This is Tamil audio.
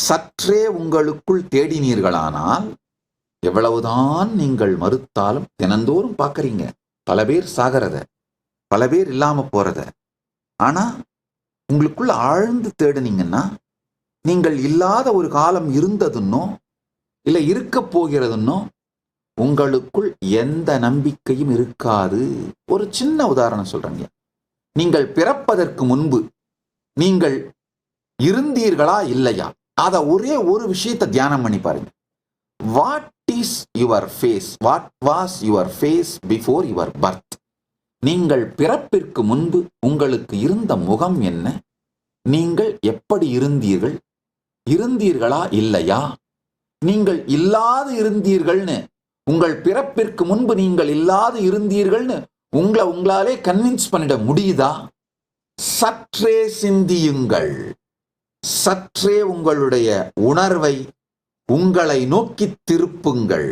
சற்றே உங்களுக்குள் தேடினீர்களானால், எவ்வளவுதான் நீங்கள் மறுத்தாலும், தினந்தோறும் பார்க்கறீங்க பல பேர் சாகிறத, பல பேர் இல்லாம போறத. ஆனா உங்களுக்குள்ள ஆழ்ந்து தேடினீங்கன்னா, நீங்கள் இல்லாத ஒரு காலம் இருந்ததுன்னோ இல்லை இருக்க போகிறதுன்னோ உங்களுக்குள் எந்த நம்பிக்கையும் இருக்காது. ஒரு சின்ன உதாரணம் சொல்றேங்க. நீங்கள் பிறப்பதற்கு முன்பு நீங்கள் இருந்தீர்களா இல்லையா? அத ஒரே ஒரு விஷயத்தை தியானம் பண்ணி பாருங்க. What is your face? What was your face before your birth? நீங்கள் பிறப்பிற்கு முன்பு உங்களுக்கு இருந்த முகம் என்ன? நீங்கள் எப்படி இருந்தீர்கள்? இருந்தீர்களா இல்லையா? நீங்கள் இல்லாது இருந்தீர்கள்னு, உங்கள் பிறப்பிற்கு முன்பு நீங்கள் இல்லாது இருந்தீர்கள்னு உங்களாலே கன்வின்ஸ் பண்ணிட முடியுதா? சற்றே சிந்தியுங்கள். சற்றே உங்களுடைய உணர்வை உங்களை நோக்கி திருப்புங்கள்.